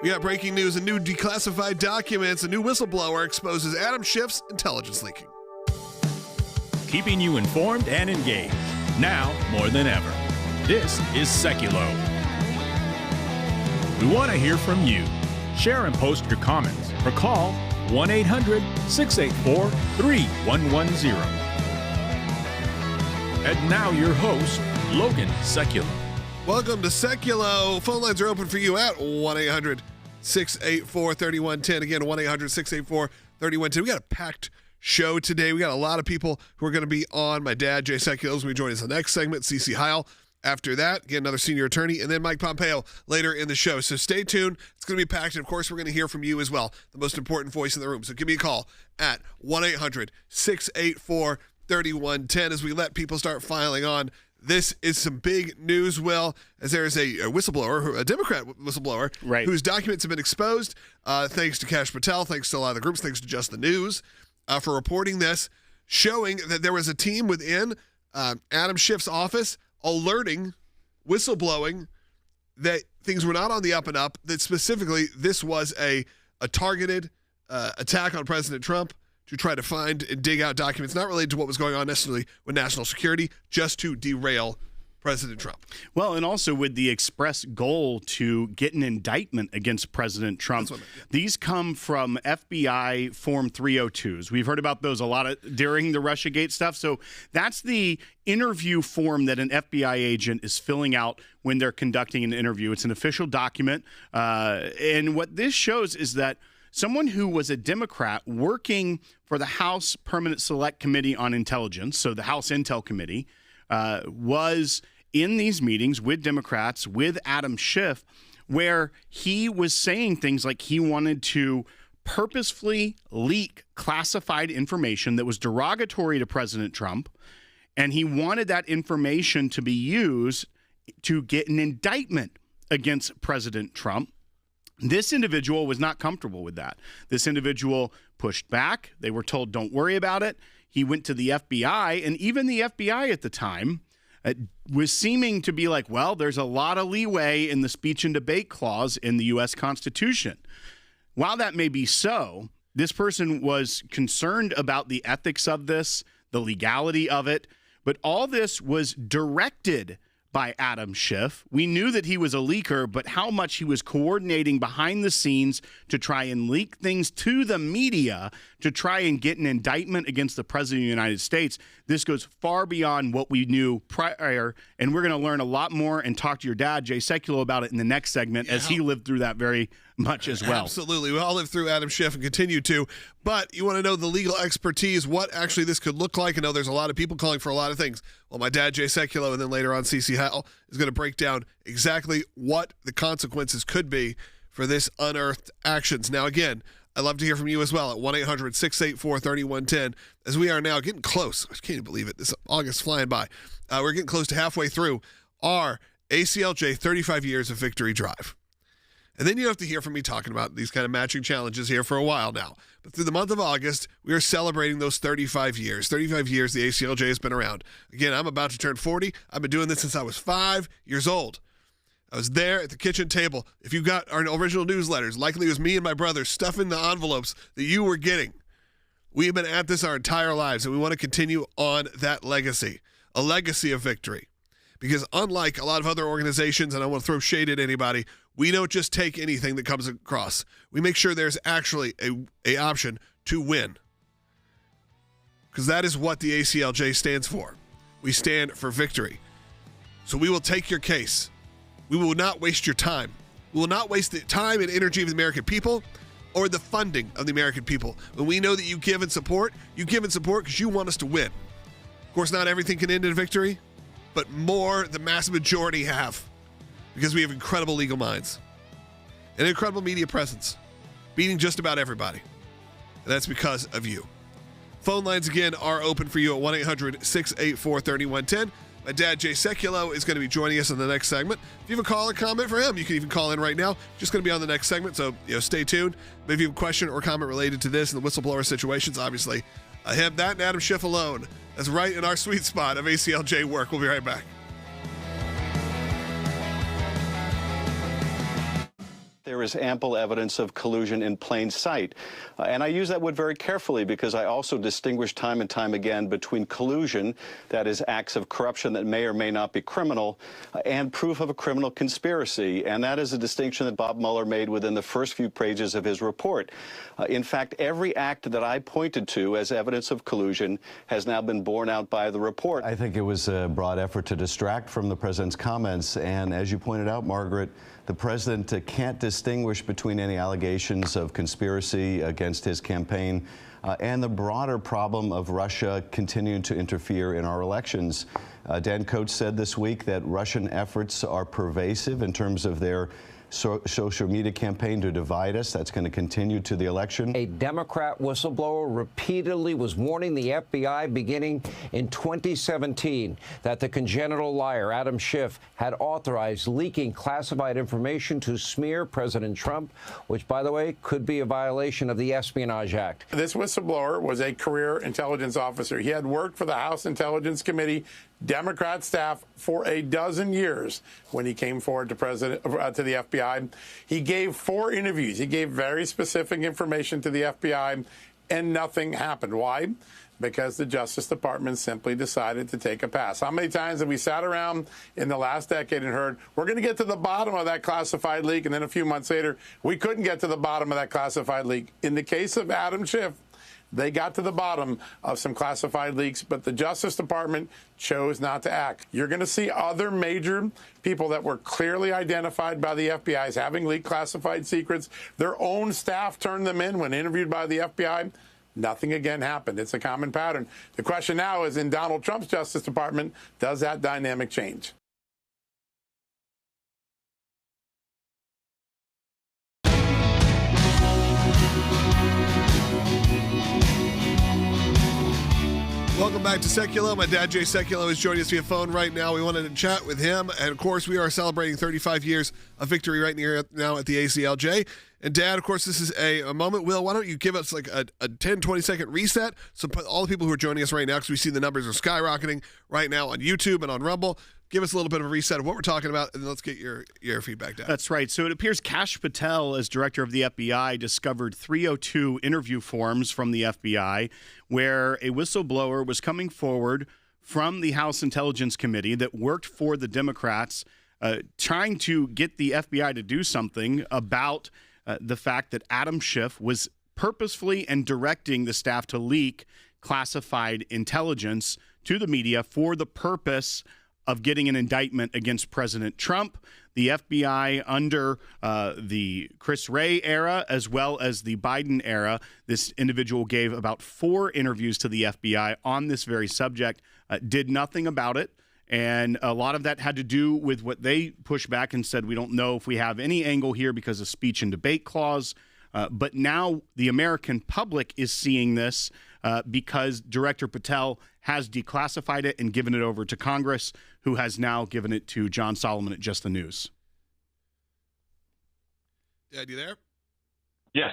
We got breaking news and new declassified documents. A new whistleblower exposes Adam Schiff's intelligence leaking. Keeping you informed and engaged, now more than ever. This is Sekulow. We want to hear from you. Share and post your comments or call 1-800-684-3110. And now your host, Logan Sekulow. Welcome to Sekulow. Phone lines are open for you at 1-800-684-3110. Again, 1-800-684-3110. We got a packed show today. We got a lot of people who are going to be on. My dad, Jay Sekulow, is going to join us in the next segment. CC Heil after that. Again, another senior attorney. And then Mike Pompeo later in the show. So stay tuned. It's going to be packed. And, of course, we're going to hear from you as well, the most important voice in the room. So give me a call at 1-800-684-3110 as we let people start filing on. This is some big news, Will, as there is a whistleblower, a Democrat whistleblower, right, whose documents have been exposed, thanks to Kash Patel, thanks to a lot of the groups, thanks to Just the News, for reporting this, showing that there was a team within Adam Schiff's office alerting, whistleblowing, that things were not on the up and up, that specifically this was a targeted attack on President Trump, to try to find and dig out documents not related to what was going on necessarily with national security, just to derail President Trump. Well, and also with the express goal to get an indictment against President Trump. These come from FBI Form 302s. We've heard about those a lot during the Russiagate stuff. So that's the interview form that an FBI agent is filling out when they're conducting an interview. It's an official document. And what this shows is that someone who was a Democrat working for the House Permanent Select Committee on Intelligence, so the House Intel Committee, was in these meetings with Democrats, with Adam Schiff, where he was saying things like he wanted to purposefully leak classified information that was derogatory to President Trump, and he wanted that information to be used to get an indictment against President Trump. This individual was not comfortable with that. This individual pushed back. They were told, don't worry about it. He went to the FBI, and even the FBI at the time was seeming to be like, well, there's a lot of leeway in the speech and debate clause in the U.S. Constitution. While that may be so, this person was concerned about the ethics of this, the legality of it, but all this was directed by Adam Schiff. We knew that he was a leaker, but how much he was coordinating behind the scenes to try and leak things to the media to try and get an indictment against the President of the United States, this goes far beyond what we knew prior, and we're going to learn a lot more and talk to your dad, Jay Sekulow, about it in the next segment, as he lived through that very much as well. Absolutely. We all lived through Adam Schiff and continue to, but you want to know the legal expertise, what actually this could look like. I know there's a lot of people calling for a lot of things. Well, my dad, Jay Sekulow, and then later on CC Heil is going to break down exactly what the consequences could be for this unearthed actions. Now, again, I'd love to hear from you as well at 1-800-684-3110, as we are now getting close. I can't even believe it. This August flying by. We're getting close to halfway through our ACLJ 35 Years of Victory Drive. And then you have to hear from me talking about these kind of matching challenges here for a while now. But through the month of August, we are celebrating those 35 years. 35 years the ACLJ has been around. Again, I'm about to turn 40. I've been doing this since I was 5 years old. I was there at the kitchen table. If you got our original newsletters, likely it was me and my brother stuffing the envelopes that you were getting. We have been at this our entire lives, and we want to continue on that legacy, a legacy of victory. Because unlike a lot of other organizations, and I want to throw shade at anybody, we don't just take anything that comes across. We make sure there's actually a option to win. Because that is what the ACLJ stands for. We stand for victory. So we will take your case. We will not waste your time. We will not waste the time and energy of the American people or the funding of the American people. When we know that you give and support because you want us to win. Of course, not everything can end in victory, but more, the mass majority have, because we have incredible legal minds and incredible media presence, beating just about everybody. And that's because of you. Phone lines, again, are open for you at 1-800-684-3110. My dad, Jay Sekulow, is going to be joining us in the next segment. If you have a call or comment for him, you can even call in right now. Just going to be on the next segment, so stay tuned. Maybe you have a question or comment related to this and the whistleblower situations, obviously. Him, that, and Adam Schiff alone. That's right in our sweet spot of ACLJ work. We'll be right back. There there is ample evidence of collusion in plain sight. And I use that word very carefully because I also distinguish time and time again between collusion, that is acts of corruption that may or may not be criminal, and proof of a criminal conspiracy. And that is a distinction that Bob Mueller made within the first few pages of his report. In fact, every act that I pointed to as evidence of collusion has now been borne out by the report. I think it was a broad effort to distract from the president's comments. And as you pointed out, Margaret, the president can't distinguish between any allegations of conspiracy against his campaign and the broader problem of Russia continuing to interfere in our elections. Dan Coats said this week that Russian efforts are pervasive in terms of their social media campaign to divide us. That's going to continue to the election. A Democrat whistleblower repeatedly was warning the FBI beginning in 2017 that the congenital liar Adam Schiff had authorized leaking classified information to smear President Trump, which, by the way, could be a violation of the Espionage Act. This whistleblower was a career intelligence officer. He had worked for the House Intelligence Committee, Democrat staff for a dozen years when he came forward to the FBI. He gave 4 interviews. He gave very specific information to the FBI, and nothing happened. Why? Because the Justice Department simply decided to take a pass. How many times have we sat around in the last decade and heard, we're going to get to the bottom of that classified leak, and then a few months later, we couldn't get to the bottom of that classified leak. In the case of Adam Schiff, they got to the bottom of some classified leaks, but the Justice Department chose not to act. You're going to see other major people that were clearly identified by the FBI as having leaked classified secrets. Their own staff turned them in when interviewed by the FBI. Nothing again happened. It's a common pattern. The question now is, in Donald Trump's Justice Department, does that dynamic change? Welcome back to Sekulow. My dad, Jay Sekulow, is joining us via phone right now. We wanted to chat with him. And, of course, we are celebrating 35 years of victory right now at the ACLJ. And, Dad, of course, this is a moment. Will, why don't you give us like a 10, 20-second reset? So all the people who are joining us right now, because we see the numbers are skyrocketing right now on YouTube and on Rumble. Give us a little bit of a reset of what we're talking about, and let's get your feedback down. That's right. So it appears Kash Patel, as director of the FBI, discovered 302 interview forms from the FBI where a whistleblower was coming forward from the House Intelligence Committee that worked for the Democrats, trying to get the FBI to do something about the fact that Adam Schiff was purposefully and directing the staff to leak classified intelligence to the media for the purpose of getting an indictment against President Trump. The FBI under the Chris Wray era, as well as the Biden era, this individual gave about 4 interviews to the FBI on this very subject, did nothing about it. And a lot of that had to do with what they pushed back and said, we don't know if we have any angle here because of speech and debate clause. But now the American public is seeing this because Director Patel has declassified it and given it over to Congress, who has now given it to John Solomon at Just the News. Dad, you there? Yes.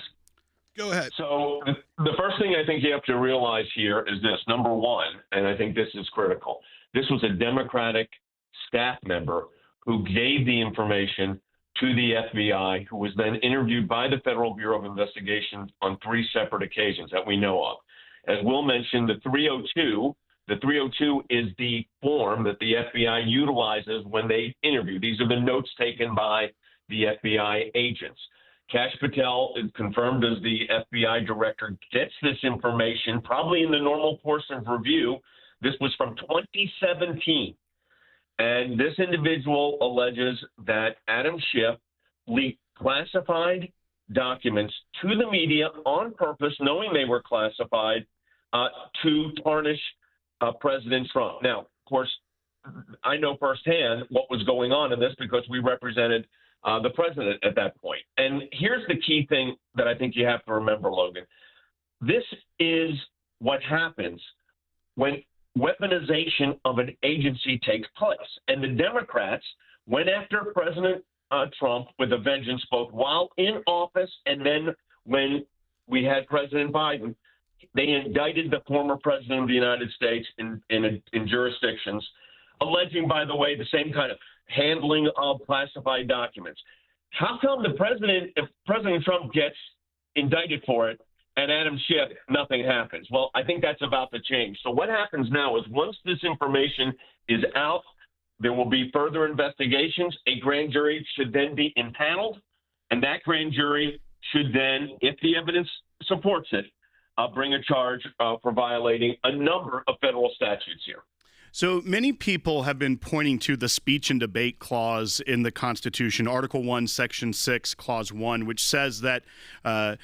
Go ahead. So the first thing I think you have to realize here is this. Number one, and I think this is critical, this was a Democratic staff member who gave the information to the FBI, who was then interviewed by the Federal Bureau of Investigation on 3 separate occasions that we know of. As Will mentioned, the 302 is the form that the FBI utilizes when they interview. These are the notes taken by the FBI agents. Kash Patel is confirmed as the FBI director, gets this information probably in the normal course of review. This was from 2017. And this individual alleges that Adam Schiff leaked classified documents to the media on purpose, knowing they were classified, to tarnish President Trump. Now, of course, I know firsthand what was going on in this because we represented the president at that point. And here's the key thing that I think you have to remember, Logan. This is what happens when weaponization of an agency takes place. And the Democrats went after President Trump with a vengeance, both while in office and then when we had President Biden. They indicted the former president of the United States in jurisdictions, alleging, by the way, the same kind of handling of classified documents. How come if President Trump gets indicted for it and Adam Schiff, nothing happens? Well, I think that's about to change. So what happens now is once this information is out, there will be further investigations. A grand jury should then be impaneled, and that grand jury should then, if the evidence supports it, bring a charge for violating a number of federal statutes here. So many people have been pointing to the speech and debate clause in the Constitution, Article 1, Section 6, Clause 1, which says that the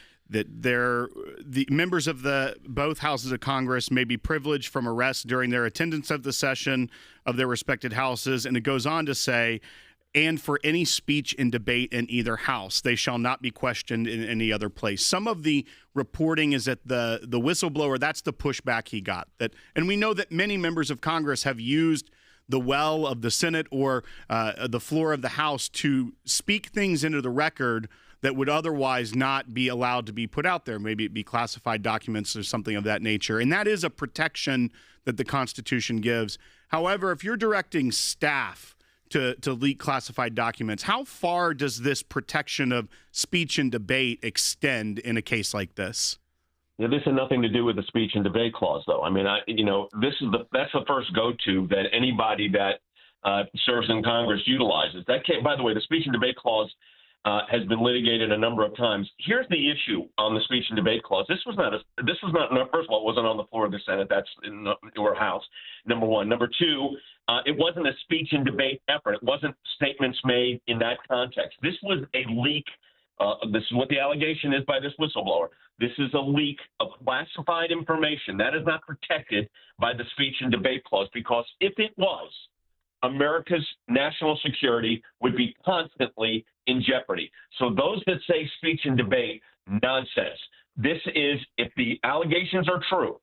members of both houses of Congress may be privileged from arrest during their attendance of the session of their respected houses. And it goes on to say, and for any speech and debate in either house, they shall not be questioned in any other place. Some of the reporting is that the whistleblower, that's the pushback he got. And we know that many members of Congress have used the well of the Senate or the floor of the House to speak things into the record that would otherwise not be allowed to be put out there. Maybe it be classified documents or something of that nature. And that is a protection that the Constitution gives. However, if you're directing staff to leak classified documents, how far does this protection of speech and debate extend in a case like this? Yeah, this has nothing to do with the speech and debate clause, though. I mean, that's the first go-to that anybody that serves in Congress utilizes. By the way, the speech and debate clause has been litigated a number of times. Here's the issue on the speech and debate clause. This was not. First of all, it wasn't on the floor of the Senate. That's in your House. Number one. Number two, it wasn't a speech and debate effort. It wasn't statements made in that context. This was a leak. This is what the allegation is by this whistleblower. This is a leak of classified information that is not protected by the speech and debate clause, because if it was, America's national security would be constantly in jeopardy. So those that say speech and debate, nonsense. This is, if the allegations are true,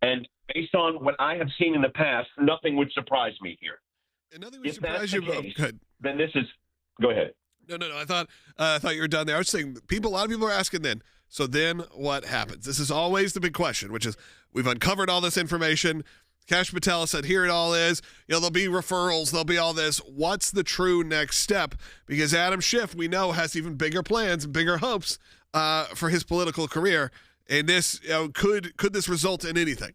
and based on what I have seen in the past, nothing would surprise me here. And nothing would surprise you. Good. Then this is. Go ahead. No. I thought you were done there. I was saying a lot of people are asking then. So then what happens? This is always the big question, which is we've uncovered all this information. Kash Patel said, here it all is. There'll be referrals. There'll be all this. What's the true next step? Because Adam Schiff, we know, has even bigger plans and bigger hopes for his political career. And this could this result in anything?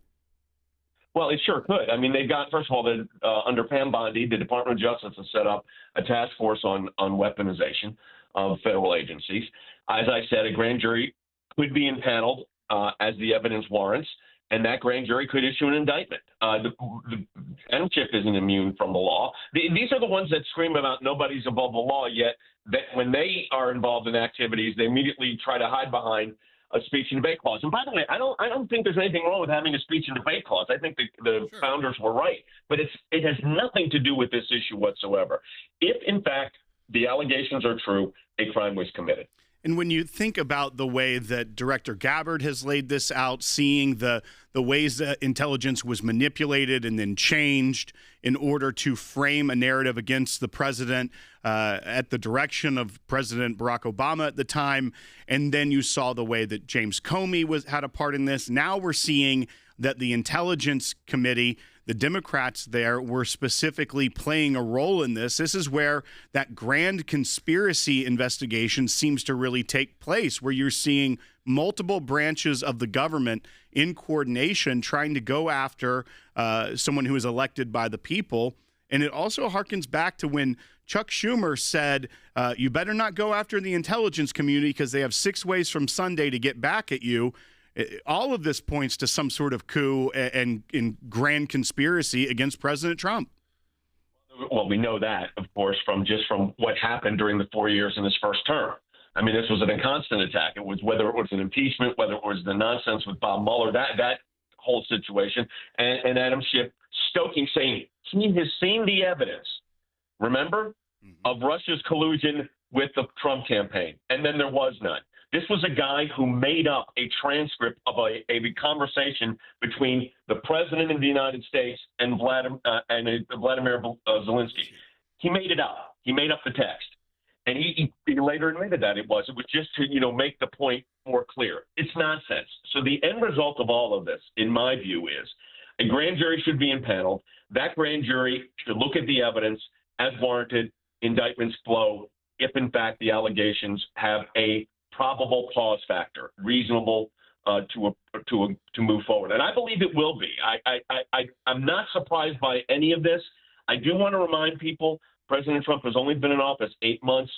Well, it sure could. I mean, they've got, first of all, under Pam Bondi, the Department of Justice has set up a task force on weaponization of federal agencies. As I said, a grand jury could be impaneled as the evidence warrants, and that grand jury could issue an indictment. Adam Schiff isn't immune from the law. These are the ones that scream about nobody's above the law, yet that when they are involved in activities, they immediately try to hide behind a speech and debate clause. And by the way, I don't think there's anything wrong with having a speech and debate clause. I think the founders were right, but it has nothing to do with this issue whatsoever. If, in fact, the allegations are true, a crime was committed. And when you think about the way that Director Gabbard has laid this out, seeing the ways that intelligence was manipulated and then changed in order to frame a narrative against the president at the direction of President Barack Obama at the time, and then you saw the way that James Comey had a part in this. Now we're seeing that the Intelligence Committee, the Democrats there, were specifically playing a role in this. This is where that grand conspiracy investigation seems to really take place, where you're seeing multiple branches of the government in coordination trying to go after someone who is elected by the people. And it also harkens back to when Chuck Schumer said, you better not go after the intelligence community because they have 6 ways from Sunday to get back at you. All of this points to some sort of coup and grand conspiracy against President Trump. Well, we know that, of course, from what happened during the 4 years in his first term. I mean, this was a constant attack. It was whether it was an impeachment, whether it was the nonsense with Bob Mueller, that whole situation, and Adam Schiff stoking, saying he has seen the evidence, remember, of Russia's collusion with the Trump campaign, and then there was none. This was a guy who made up a transcript of a conversation between the president of the United States and Vladimir Zelensky. He made it up. He made up the text. And he later admitted that it was just to, make the point more clear. It's nonsense. So the end result of all of this, in my view, is a grand jury should be impaneled. That grand jury should look at the evidence as warranted. Indictments flow. if in fact the allegations have a probable cause factor, reasonable to move forward. And I believe it will be. I'm not surprised by any of this. I do want to remind people President Trump has only been in office 8 months,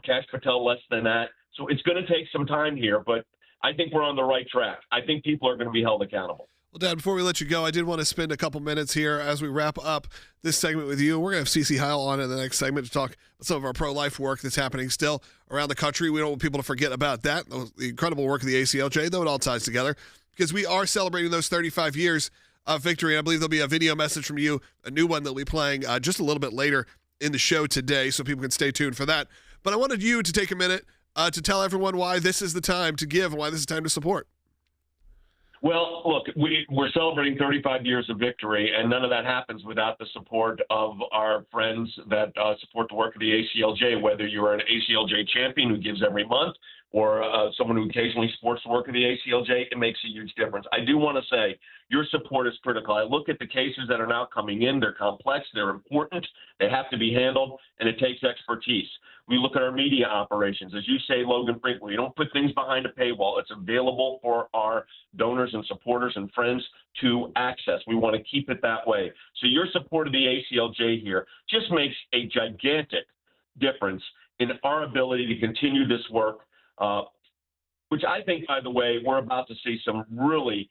Kash Patel less than that. So it's going to take some time here, but I think we're on the right track. I think people are going to be held accountable. Well, Dad, before we let you go, I did want to spend a couple minutes here as we wrap up this segment with you. We're going to have CeCe Heil on in the next segment to talk about some of our pro-life work that's happening still around the country. We don't want people to forget about that, the incredible work of the ACLJ, though it all ties together, because we are celebrating those 35 years of victory. And I believe there'll be a video message from you, a new one that we'll be playing just a little bit later in the show today, so people can stay tuned for that. But I wanted you to take a minute to tell everyone why this is the time to give and why this is the time to support. Well, look, we're celebrating 35 years of victory, and none of that happens without the support of our friends that support the work of the ACLJ, whether you're an ACLJ champion who gives every month or someone who occasionally supports the work of the ACLJ. It makes a huge difference. I do want to say your support is critical. I look at the cases that are now coming in. They're complex. They're important. They have to be handled, and it takes expertise. We look at our media operations. As you say, Logan, frequently, we don't put things behind a paywall. It's available for our donors and supporters and friends to access. We want to keep it that way. So your support of the ACLJ here just makes a gigantic difference in our ability to continue this work, which I think, by the way, we're about to see some really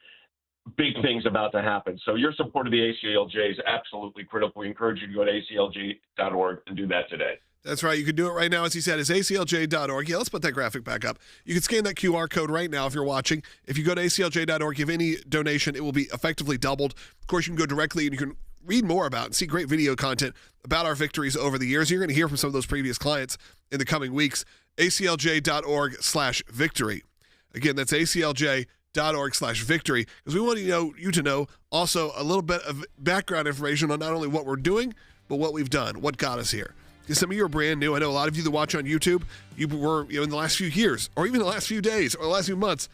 big things about to happen. So your support of the ACLJ is absolutely critical. We encourage you to go to aclj.org and do that today. That's right. You can do it right now, as he said, is aclj.org. Yeah, let's put that graphic back up. You can scan that QR code right now if you're watching. If you go to aclj.org, give any donation, it will be effectively doubled. Of course, you can go directly and you can read more about and see great video content about our victories over the years. You're going to hear from some of those previous clients in the coming weeks. aclj.org/victory. Again, that's aclj.org/victory, because we want you to know also a little bit of background information on not only what we're doing, but what we've done, what got us here. Because some of you are brand new. I know a lot of you that watch on YouTube, you were in the last few years, or even the last few days, or the last few months,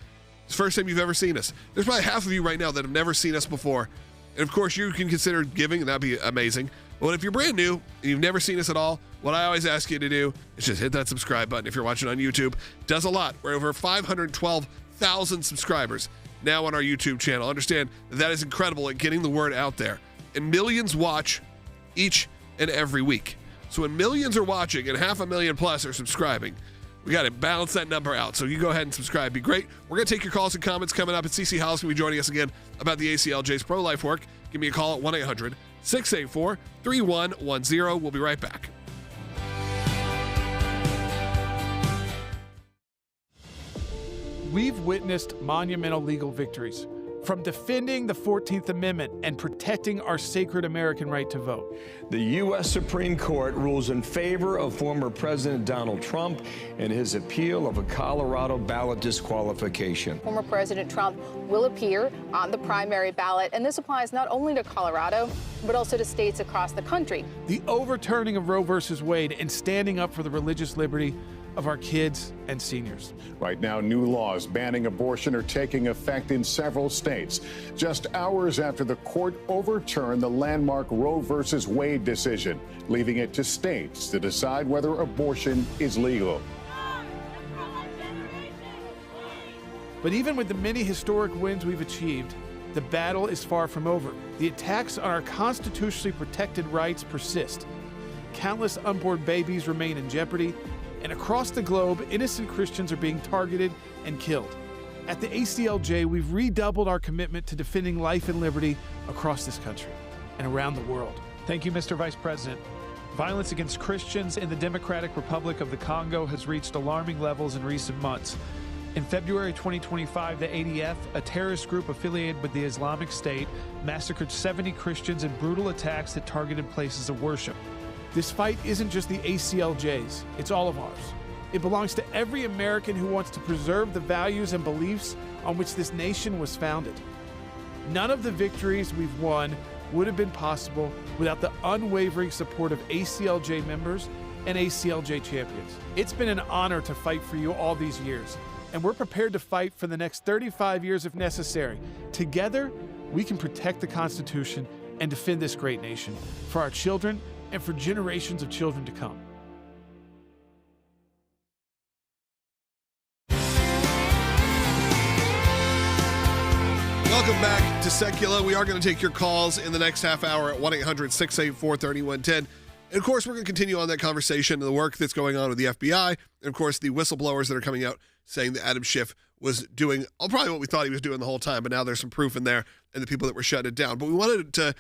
it's the first time you've ever seen us. There's probably half of you right now that have never seen us before. And of course, you can consider giving, and that'd be amazing. But if you're brand new and you've never seen us at all, what I always ask you to do is just hit that subscribe button if you're watching on YouTube. It does a lot. We're over 512,000 subscribers now on our YouTube channel. Understand that is incredible at getting the word out there. And millions watch each and every week. So when millions are watching and 500,000 plus are subscribing, we got to balance that number out. So you go ahead and subscribe. It'd be great. We're going to take your calls and comments coming up. And CeCe Heil's going to be joining us again about the ACLJ's pro-life work. Give me a call at 1-800-684-3110. We'll be right back. We've witnessed monumental legal victories, from defending the 14th Amendment and protecting our sacred American right to vote. The U.S. Supreme Court rules in favor of former President Donald Trump in his appeal of a Colorado ballot disqualification. Former President Trump will appear on the primary ballot, and this applies not only to Colorado, but also to states across the country. The overturning of Roe v. Wade and standing up for the religious liberty of our kids and seniors. Right now, new laws banning abortion are taking effect in several states, just hours after the court overturned the landmark Roe v. Wade decision, leaving it to states to decide whether abortion is legal. But even with the many historic wins we've achieved, the battle is far from over. The attacks on our constitutionally protected rights persist. Countless unborn babies remain in jeopardy, and across the globe, innocent Christians are being targeted and killed. At the ACLJ, we've redoubled our commitment to defending life and liberty across this country and around the world. Thank you, Mr. Vice President. Violence against Christians in the Democratic Republic of the Congo has reached alarming levels in recent months. In February 2025, the ADF, a terrorist group affiliated with the Islamic State, massacred 70 Christians in brutal attacks that targeted places of worship. This fight isn't just the ACLJ's, it's all of ours. It belongs to every American who wants to preserve the values and beliefs on which this nation was founded. None of the victories we've won would have been possible without the unwavering support of ACLJ members and ACLJ champions. It's been an honor to fight for you all these years, and we're prepared to fight for the next 35 years if necessary. Together, we can protect the Constitution and defend this great nation for our children and for generations of children to come. Welcome back to Sekulow. We are going to take your calls in the next half hour at 1-800-684-3110. And, of course, we're going to continue on that conversation and the work that's going on with the FBI. And, of course, the whistleblowers that are coming out saying that Adam Schiff was doing probably what we thought he was doing the whole time, but now there's some proof in there and the people that were shutting it down. But we wanted to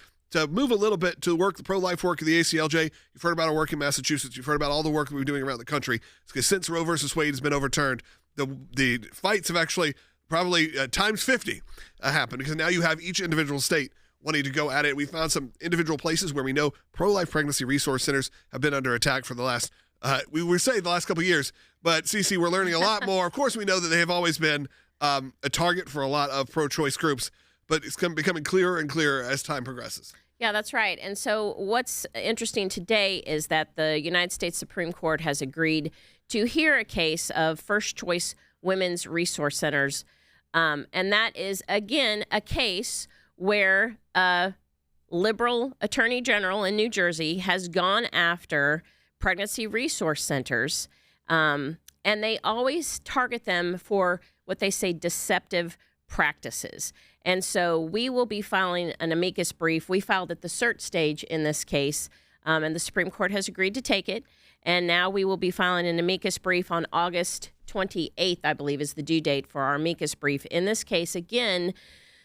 move a little bit to the pro-life work of the ACLJ. You've heard about our work in Massachusetts. You've heard about all the work that we're doing around the country. Because since Roe versus Wade has been overturned, the fights have actually probably times 50 happened, because now you have each individual state wanting to go at it. We found some individual places where we know pro-life pregnancy resource centers have been under attack for the last, we would say the last couple of years. But, Cece, we're learning a lot more. Of course, we know that they have always been a target for a lot of pro-choice groups, but it's becoming clearer and clearer as time progresses. Yeah, that's right. And so what's interesting today is that the United States Supreme Court has agreed to hear a case of first-choice women's resource centers. And that is, again, a case where a liberal attorney general in New Jersey has gone after pregnancy resource centers, and they always target them for what they say deceptive practices. And so we will be filing an amicus brief. We filed at the cert stage in this case, and the Supreme Court has agreed to take it. And now we will be filing an amicus brief on August 28th, I believe, is the due date for our amicus brief. In this case, again,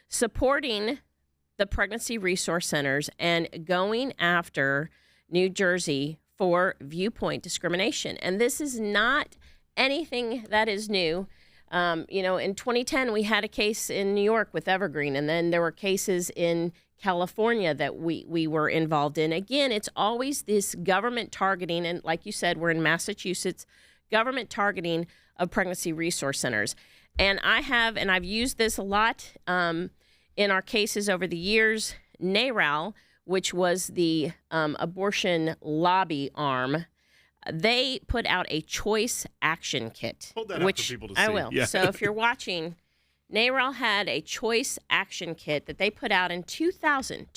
supporting the pregnancy resource centers and going after New Jersey for viewpoint discrimination. And this is not anything that is new. In 2010, we had a case in New York with Evergreen, and then there were cases in California that we were involved in. Again, it's always this government targeting, and like you said, we're in Massachusetts, government targeting of pregnancy resource centers. And I've used this a lot in our cases over the years. NARAL, which was the abortion lobby arm, they put out a choice action kit. Hold that which up for people to see. I will. Yeah. So if you're watching, NARAL had a choice action kit that they put out in 2000,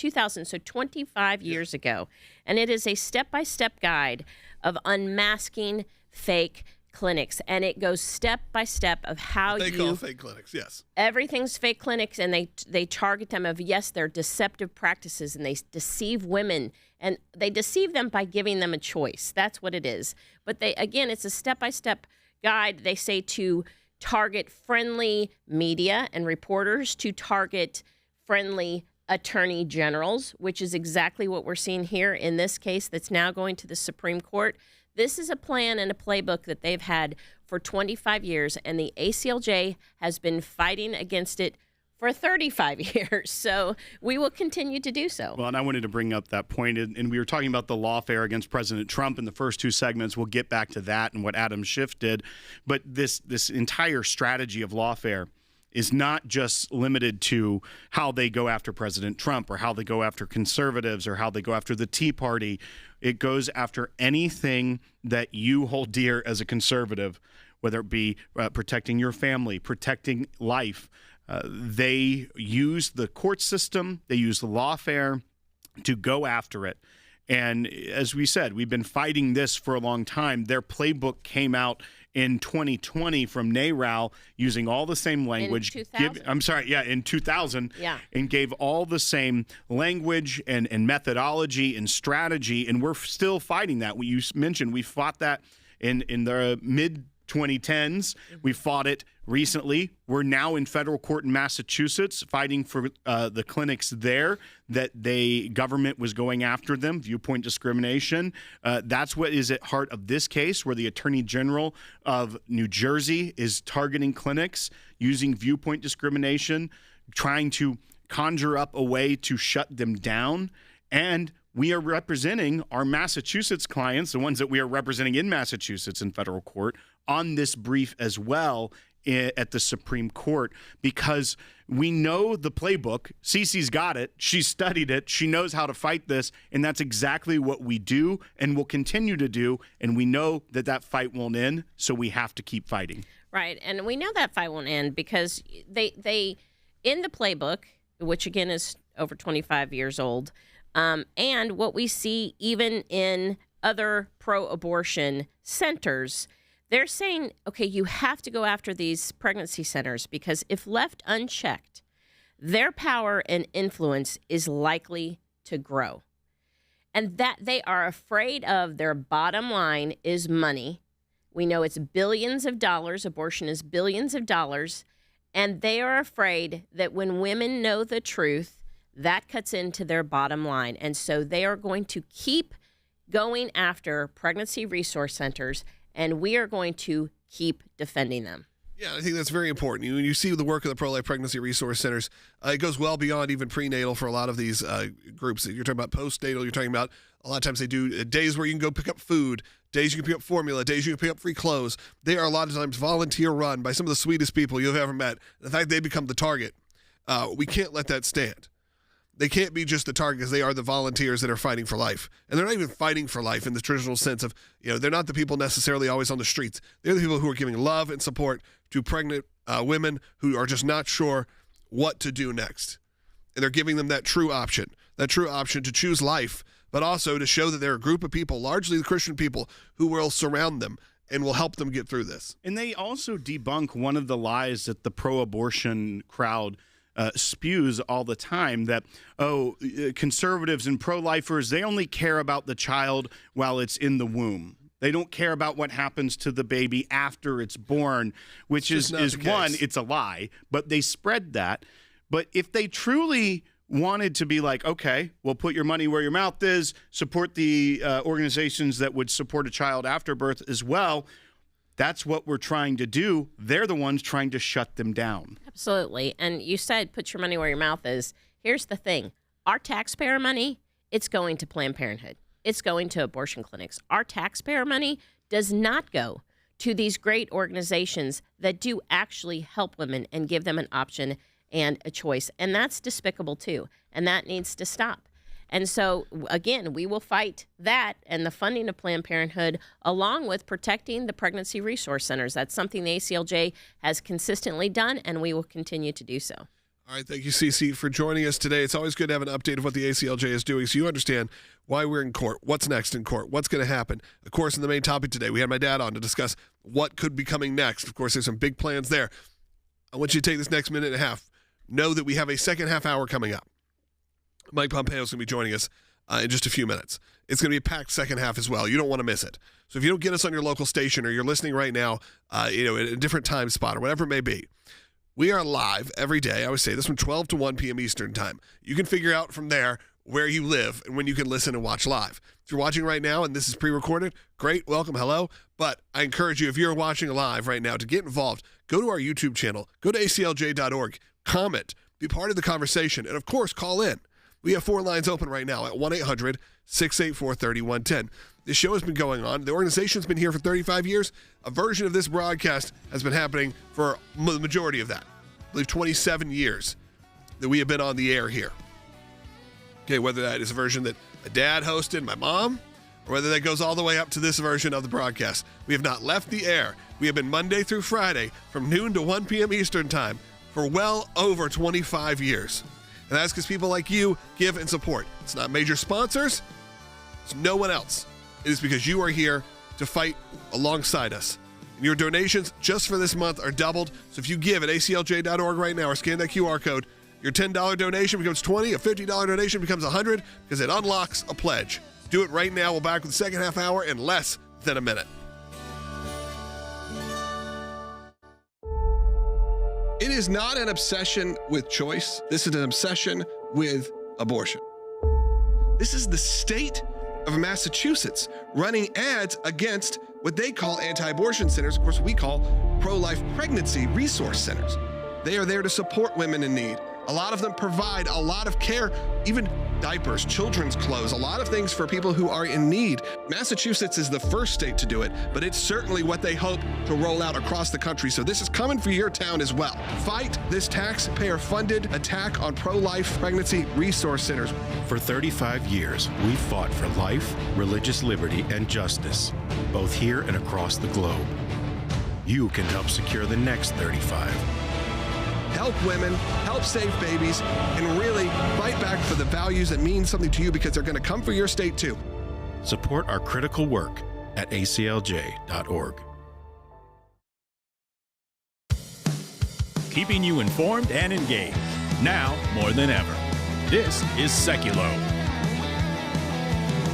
so 25 years ago. And it is a step-by-step guide of unmasking fake clinics. And it goes step by step of how They call fake clinics, yes. Everything's fake clinics, and they target them of, yes, they're deceptive practices, and they deceive women, and they deceive them by giving them a choice. That's what it is. But it's a step-by-step guide. They say to target friendly media and reporters, to target friendly attorney generals, which is exactly what we're seeing here in this case that's now going to the Supreme Court. This is a plan and a playbook that they've had for 25 years, and the ACLJ has been fighting against it for 35 years. So we will continue to do so. Well, and I wanted to bring up that point, and we were talking about the lawfare against President Trump in the first two segments. We'll get back to that and what Adam Schiff did. But this entire strategy of lawfare is not just limited to how they go after President Trump or how they go after conservatives or how they go after the Tea Party. It goes after anything that you hold dear as a conservative, whether it be protecting your family, protecting life. They use the court system, they use the lawfare to go after it. And as we said, we've been fighting this for a long time. Their playbook came out in 2020 from NARAL using all the same language. In 2000? In 2000. Yeah. And gave all the same language and methodology and strategy, and we're still fighting that. You mentioned we fought that in the mid-2010s. We fought it recently. We're now in federal court in Massachusetts fighting for the clinics there that government was going after them, viewpoint discrimination. That's what is at heart of this case, where the Attorney General of New Jersey is targeting clinics using viewpoint discrimination, trying to conjure up a way to shut them down. And we are representing our Massachusetts clients, the ones that we are representing in Massachusetts in federal court, on this brief as well at the Supreme Court, because we know the playbook. Cece's got it. She's studied it. She knows how to fight this, and that's exactly what we do and will continue to do, and we know that fight won't end, so we have to keep fighting. Right, and we know that fight won't end because they in the playbook, which again is over 25 years old, and what we see even in other pro-abortion centers, they're saying, okay, you have to go after these pregnancy centers because if left unchecked, their power and influence is likely to grow. And that they are afraid of their bottom line is money. We know it's billions of dollars. Abortion is billions of dollars. And they are afraid that when women know the truth, that cuts into their bottom line. And so they are going to keep going after pregnancy resource centers, and we are going to keep defending them. Yeah, I think that's very important. When you see the work of the pro-life pregnancy resource centers, it goes well beyond even prenatal for a lot of these groups. You're talking about postnatal. You're talking about a lot of times they do days where you can go pick up food, days you can pick up formula, days you can pick up free clothes. They are a lot of times volunteer run by some of the sweetest people you've ever met. The fact they become the target, we can't let that stand. They can't be just the target because they are the volunteers that are fighting for life. And they're not even fighting for life in the traditional sense of, they're not the people necessarily always on the streets. They're the people who are giving love and support to pregnant women who are just not sure what to do next. And they're giving them that true option to choose life, but also to show that they're a group of people, largely the Christian people, who will surround them and will help them get through this. And they also debunk one of the lies that the pro-abortion crowd spews all the time, that, conservatives and pro-lifers, they only care about the child while it's in the womb. They don't care about what happens to the baby after it's born, which is one, it's a lie, but they spread that. But if they truly wanted to be like, okay, well, put your money where your mouth is, support the organizations that would support a child after birth as well, that's what we're trying to do. They're the ones trying to shut them down. Absolutely. And you said put your money where your mouth is. Here's the thing. Our taxpayer money, it's going to Planned Parenthood. It's going to abortion clinics. Our taxpayer money does not go to these great organizations that do actually help women and give them an option and a choice. And that's despicable too. And that needs to stop. And so, again, we will fight that and the funding of Planned Parenthood, along with protecting the pregnancy resource centers. That's something the ACLJ has consistently done, and we will continue to do so. All right, thank you, Cece, for joining us today. It's always good to have an update of what the ACLJ is doing so you understand why we're in court, what's next in court, what's going to happen. Of course, in the main topic today, we had my dad on to discuss what could be coming next. Of course, there's some big plans there. I want you to take this next minute and a half. Know that we have a second half hour coming up. Mike Pompeo is going to be joining us in just a few minutes. It's going to be a packed second half as well. You don't want to miss it. So if you don't get us on your local station or you're listening right now, at a different time spot or whatever it may be, we are live every day. I always say this from 12 to 1 p.m. Eastern time. You can figure out from there where you live and when you can listen and watch live. If you're watching right now and this is pre-recorded, great, welcome, hello. But I encourage you, if you're watching live right now, to get involved. Go to our YouTube channel. Go to aclj.org. Comment. Be part of the conversation. And, of course, call in. We have 4 lines open right now at 1-800-684-3110. This show has been going on. The organization's been here for 35 years. A version of this broadcast has been happening for the majority of that. I believe 27 years that we have been on the air here. Okay, whether that is a version that my dad hosted, my mom, or whether that goes all the way up to this version of the broadcast. We have not left the air. We have been Monday through Friday from noon to 1 p.m. Eastern time for well over 25 years. And that's because people like you give and support. It's not major sponsors. It's no one else. It is because you are here to fight alongside us. And your donations just for this month are doubled. So if you give at aclj.org right now or scan that QR code, your $10 donation becomes $20, a $50 donation becomes $100 because it unlocks a pledge. Do it right now. We'll be back with the second half hour in less than a minute. It is not an obsession with choice. This is an obsession with abortion. This is the state of Massachusetts running ads against what they call anti-abortion centers. Of course, we call pro-life pregnancy resource centers. They are there to support women in need. A lot of them provide a lot of care, even diapers, children's clothes, a lot of things for people who are in need. Massachusetts is the first state to do it, but it's certainly what they hope to roll out across the country. So this is coming for your town as well. Fight this taxpayer-funded attack on pro-life pregnancy resource centers. For 35 years, we've fought for life, religious liberty, and justice, both here and across the globe. You can help secure the next 35. Help women, help save babies, and really fight back for the values that mean something to you because they're going to come for your state too. Support our critical work at aclj.org. Keeping you informed and engaged. now more than ever. This is Sekulow.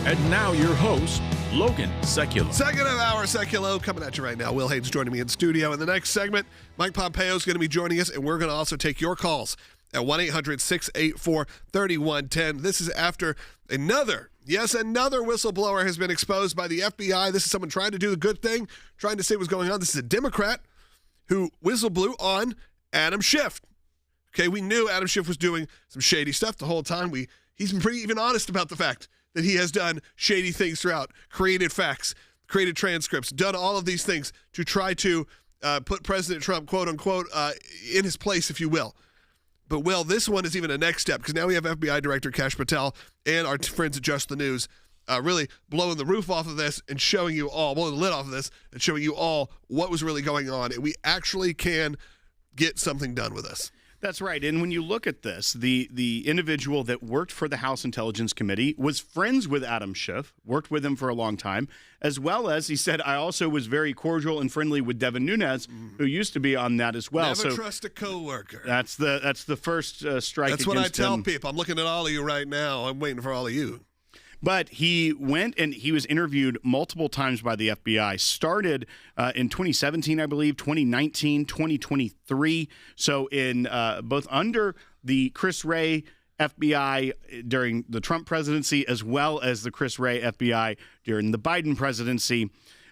And now your host, Logan Sekulow. Second of our Sekulow coming at you right now. Will Hayden's joining me in studio. In the next segment, Mike Pompeo is going to be joining us, and we're going to also take your calls at 1-800-684-3110. This is after another whistleblower has been exposed by the FBI. This is someone trying to do a good thing, trying to say what's going on. This is a Democrat who whistleblew on Adam Schiff. Okay, we knew Adam Schiff was doing some shady stuff the whole time. He's been pretty even honest about the fact that he has done shady things throughout, created facts, created transcripts, done all of these things to try to put President Trump, quote unquote, in his place, if you will. But, Will, this one is even a next step, because now we have FBI Director Kash Patel and our friends at Just the News really blowing the roof off of this and showing you all, blowing the lid off of this and showing you all what was really going on. And we actually can get something done with this. That's right. And when you look at this, the individual that worked for the House Intelligence Committee was friends with Adam Schiff, worked with him for a long time, as well as, he said, I also was very cordial and friendly with Devin Nunes, who used to be on that as well. Never trust a coworker. That's the first strike That's against what I tell him. people. I'm looking at all of you right now. I'm waiting for all of you. But he went and he was interviewed multiple times by the FBI, started in 2017, I believe, 2019, 2023. So in both under the Chris Wray FBI during the Trump presidency, as well as the Chris Wray FBI during the Biden presidency.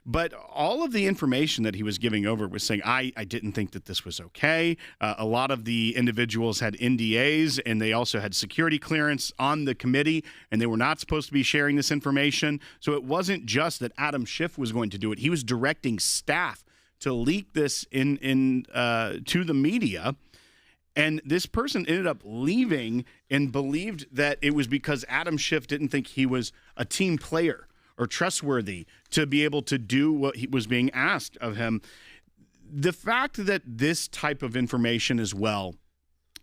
But all of the information that he was giving over was saying, I didn't think that this was okay. A lot of the individuals had NDAs, and they also had security clearance on the committee, and they were not supposed to be sharing this information. So it wasn't just that Adam Schiff was going to do it. He was directing staff to leak this to the media. And this person ended up leaving and believed that it was because Adam Schiff didn't think he was a team player or trustworthy to be able to do what he was being asked of him. The fact that this type of information as well,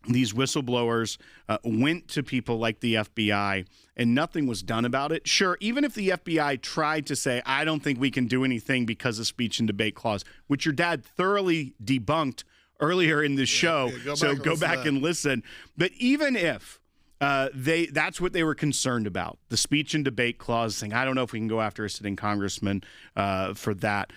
these whistleblowers went to people like the FBI and nothing was done about it. Sure, even if the FBI tried to say, I don't think we can do anything because of speech and debate clause, which your dad thoroughly debunked earlier in the show, go back and listen. But even if that's what they were concerned about, the speech and debate clause, saying, I don't know if we can go after a sitting congressman for that.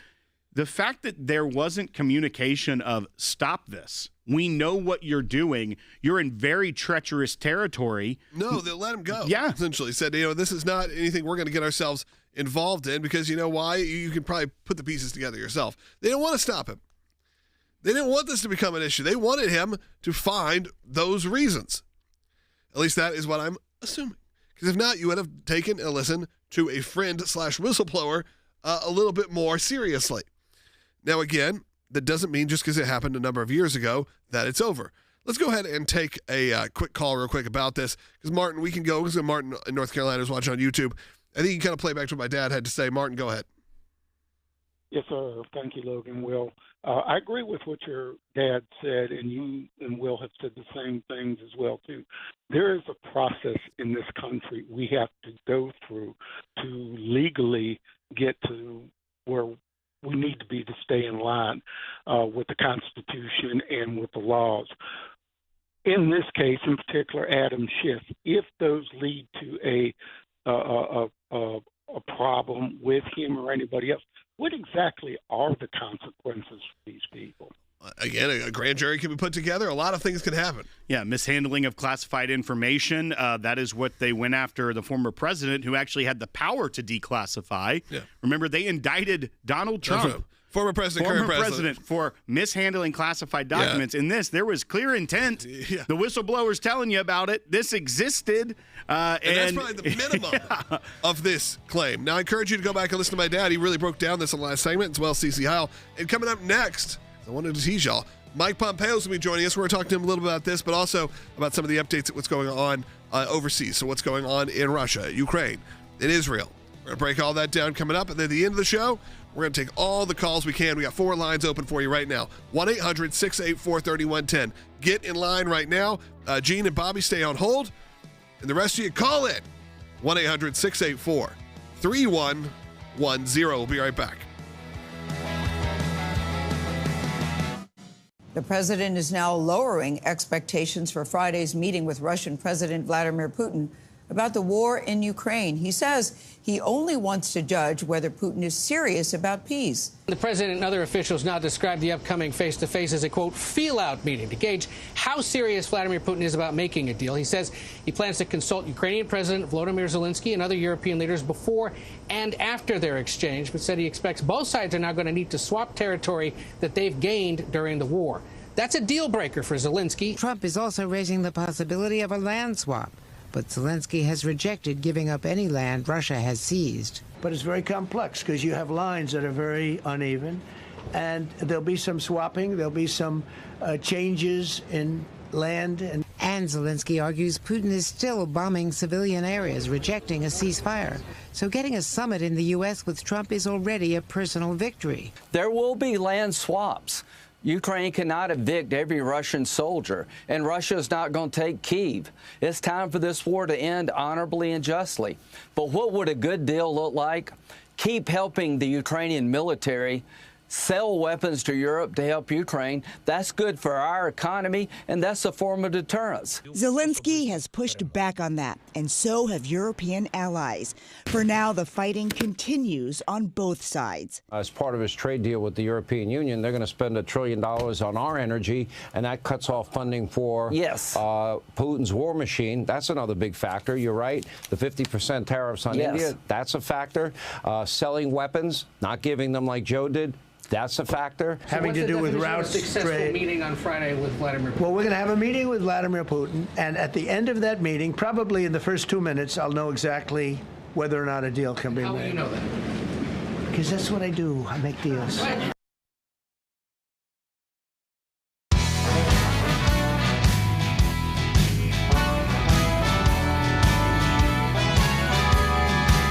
The fact that there wasn't communication of stop this. We know what you're doing. You're in very treacherous territory. No, they let him go. Yeah. Essentially said, this is not anything we're going to get ourselves involved in, because you know why? You can probably put the pieces together yourself. They didn't want to stop him. They didn't want this to become an issue. They wanted him to find those reasons. At least that is what I'm assuming. Because if not, you would have taken a listen to a friend/whistleblower a little bit more seriously. Now, again, that doesn't mean just because it happened a number of years ago that it's over. Let's go ahead and take a quick call real quick about this. Because Martin, we can go. Because Martin in North Carolina is watching on YouTube. I think you can kind of play back to what my dad had to say. Martin, go ahead. Yes, sir. Thank you, Logan. Will, I agree with what your dad said, and you and Will have said the same things as well, too. There is a process in this country we have to go through to legally get to where we need to be to stay in line with the Constitution and with the laws. In this case, in particular, Adam Schiff, if those lead to a problem with him or anybody else, what exactly are the consequences for these people? Again, a grand jury can be put together. A lot of things can happen. Yeah, mishandling of classified information. That is what they went after the former president, who actually had the power to declassify. Yeah. Remember, they indicted Donald Trump. Former president, current president, for mishandling classified documents. In this, there was clear intent. Yeah. The whistleblower's telling you about it. This existed. And that's probably the minimum of this claim. Now, I encourage you to go back and listen to my dad. He really broke down this in the last segment, as well as CC Howell. And coming up next, I wanted to tease y'all, Mike Pompeo's going to be joining us. We're going to talk to him a little bit about this, but also about some of the updates of what's going on overseas. So what's going on in Russia, Ukraine, in Israel. We're going to break all that down coming up. And then at the end of the show, we're going to take all the calls we can. We got 4 lines open for you right now. 1-800-684-3110. Get in line right now. Gene and Bobby, stay on hold. And the rest of you, call in. 1-800-684-3110. We'll be right back. The president is now lowering expectations for Friday's meeting with Russian President Vladimir Putin about the war in Ukraine. He says he only wants to judge whether Putin is serious about peace. The president and other officials now describe the upcoming face-to-face as a, quote, feel-out meeting to gauge how serious Vladimir Putin is about making a deal. He says he plans to consult Ukrainian President Volodymyr Zelensky and other European leaders before and after their exchange, but said he expects both sides are now going to need to swap territory that they've gained during the war. That's a deal breaker for Zelensky. Trump is also raising the possibility of a land swap, but Zelensky has rejected giving up any land Russia has seized. But it's very complex because you have lines that are very uneven, and there'll be some swapping, there'll be some changes in land. And Zelensky argues Putin is still bombing civilian areas, rejecting a ceasefire. So getting a summit in the U.S. with Trump is already a personal victory. There will be land swaps. Ukraine cannot evict every Russian soldier, and Russia is not going to take Kyiv. It's time for this war to end honorably and justly. But what would a good deal look like? Keep helping the Ukrainian military sell weapons to Europe to help Ukraine. That's good for our economy, and that's a form of deterrence. Zelensky has pushed back on that, and so have European allies. For now, the fighting continues on both sides. As part of his trade deal with the European Union, they're going to spend $1 trillion on our energy, and that cuts off funding for Putin's war machine. That's another big factor. You're right. The 50% tariffs on India, that's a factor. Selling weapons, not giving them like Joe did, that's a factor. Having to do with routes. Successful meeting on Friday with Vladimir Putin. Well, we're going to have a meeting with Vladimir Putin, and at the end of that meeting, probably in the first 2 minutes, I'll know exactly whether or not a deal can be made. How will you know that? Because that's what I do. I make deals. Right.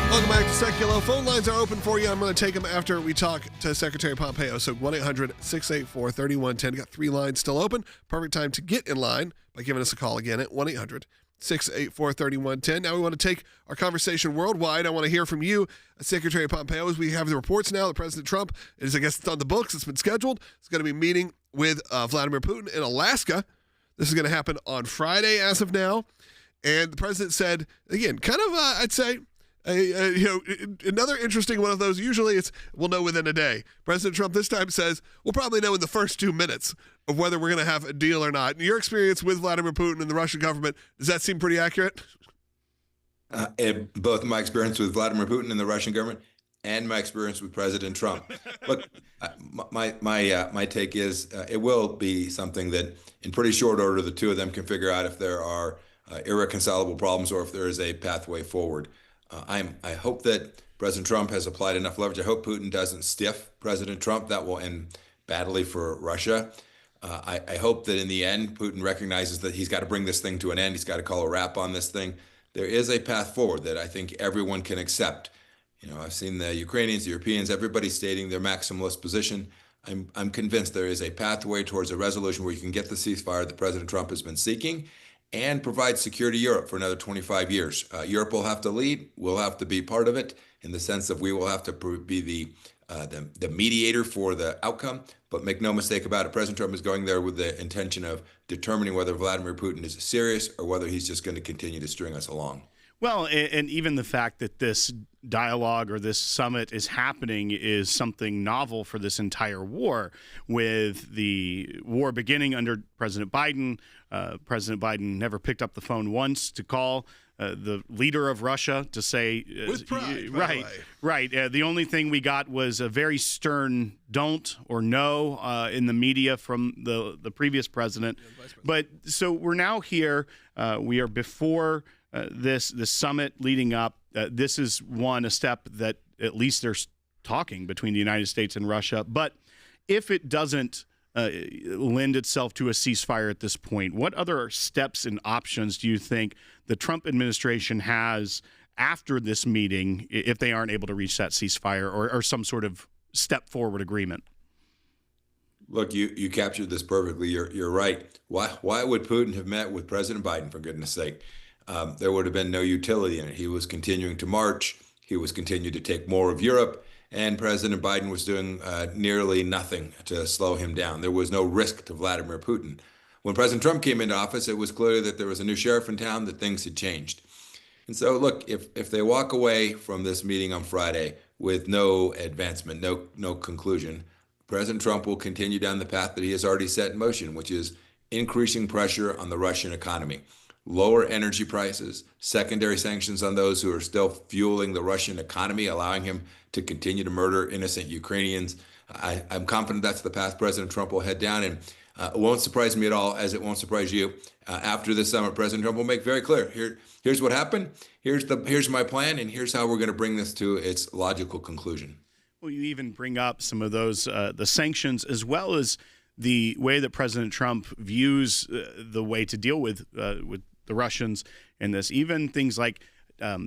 Welcome back to Sekulow. Phone lines are open for you. I'm going to take them after we talk to Secretary Pompeo. So 1-800-684-3110. Got 3 lines still open. Perfect time to get in line by giving us a call again at 1-800-684-3110. Now we want to take our conversation worldwide. I want to hear from you, Secretary Pompeo, as we have the reports now that President Trump is, I guess, it's on the books. It's been scheduled. It's going to be meeting with Vladimir Putin in Alaska. This is going to happen on Friday as of now. And the president said, again, kind of, I'd say, another interesting one of those. Usually it's we'll know within a day. President Trump this time says we'll probably know in the first 2 minutes of whether we're going to have a deal or not. In your experience with Vladimir Putin and the Russian government, does that seem pretty accurate? Both my experience with Vladimir Putin and the Russian government and my experience with President Trump. Look, my take is it will be something that in pretty short order the two of them can figure out if there are irreconcilable problems or if there is a pathway forward. I hope that President Trump has applied enough leverage. I hope Putin doesn't stiff President Trump. That will end badly for Russia. I hope that in the end, Putin recognizes that he's got to bring this thing to an end. He's got to call a wrap on this thing. There is a path forward that I think everyone can accept. You know, I've seen the Ukrainians, the Europeans, everybody stating their maximalist position. I'm convinced there is a pathway towards a resolution where you can get the ceasefire that President Trump has been seeking and provide security to Europe for another 25 years. Europe will have to lead. We'll have to be part of it in the sense that we will have to be the mediator for the outcome. But make no mistake about it, President Trump is going there with the intention of determining whether Vladimir Putin is serious or whether he's just going to continue to string us along. Well, and even the fact that this dialogue or this summit is happening is something novel for this entire war. With the war beginning under President Biden, President Biden never picked up the phone once to call the leader of Russia to say, with pride, right. The only thing we got was a very stern don't or no in the media from the previous president. But so we're now here. We are before this summit leading up. This is a step that at least there's talking between the United States and Russia. But if it doesn't lend itself to a ceasefire at this point, what other steps and options do you think the Trump administration has after this meeting if they aren't able to reach that ceasefire or some sort of step forward agreement? Look, you captured this perfectly. You're right. Why would Putin have met with President Biden, for goodness sake? There would have been no utility in it. He was continuing to march. He was continuing to take more of Europe. and President Biden was doing nearly nothing to slow him down. There was no risk to Vladimir Putin. When President Trump came into office, it was clear that there was a new sheriff in town, that things had changed. And so, look, if they walk away from this meeting on Friday with no advancement, no conclusion, President Trump will continue down the path that he has already set in motion, which is increasing pressure on the Russian economy, lower energy prices, secondary sanctions on those who are still fueling the Russian economy, allowing him to continue to murder innocent Ukrainians. I'm confident that's the path President Trump will head down, and it won't surprise me at all, as it won't surprise you. After this summit, President Trump will make very clear, here's what happened, here's my plan, and here's how we're going to bring this to its logical conclusion. Well, you even bring up some of those, the sanctions, as well as the way that President Trump views the way to deal with the Russians in this. Even things like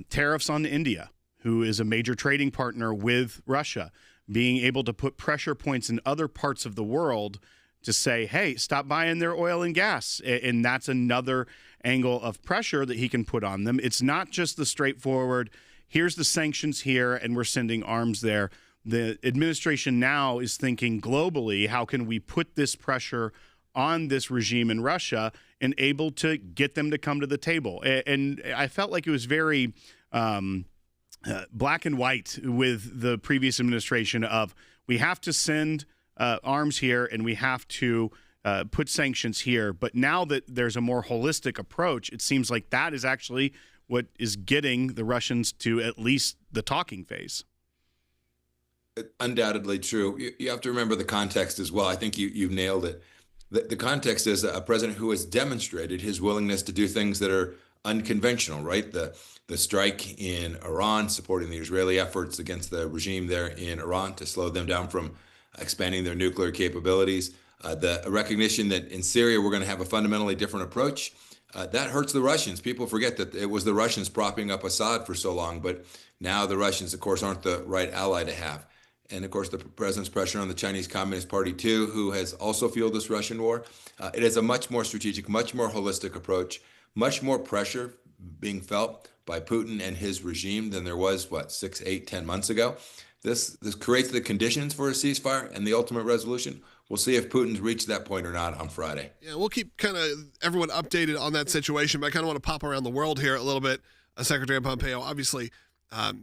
tariffs on India, who is a major trading partner with Russia, being able to put pressure points in other parts of the world to say, hey, stop buying their oil and gas. And that's another angle of pressure that he can put on them. It's not just the straightforward, here's the sanctions here, and we're sending arms there. The administration now is thinking globally, how can we put this pressure on this regime in Russia and able to get them to come to the table? And I felt like it was very black and white with the previous administration of, we have to send arms here and we have to put sanctions here. But now that there's a more holistic approach, it seems like that is actually what is getting the Russians to at least the talking phase. Undoubtedly true. You have to remember the context as well. I think you've nailed it. The context is a president who has demonstrated his willingness to do things that are unconventional, right? The strike in Iran, supporting the Israeli efforts against the regime there in Iran to slow them down from expanding their nuclear capabilities. The recognition that in Syria we're going to have a fundamentally different approach. That hurts the Russians. People forget that it was the Russians propping up Assad for so long, but now the Russians, of course, aren't the right ally to have. And of course, the president's pressure on the Chinese Communist Party, too, who has also fueled this Russian war. It is a much more strategic, much more holistic approach, much more pressure being felt by Putin and his regime than there was, 6, 8, 10 months ago. This creates the conditions for a ceasefire and the ultimate resolution. We'll see if Putin's reached that point or not on Friday. Yeah, we'll keep kind of everyone updated on that situation, but I kind of want to pop around the world here a little bit. Secretary Pompeo, obviously,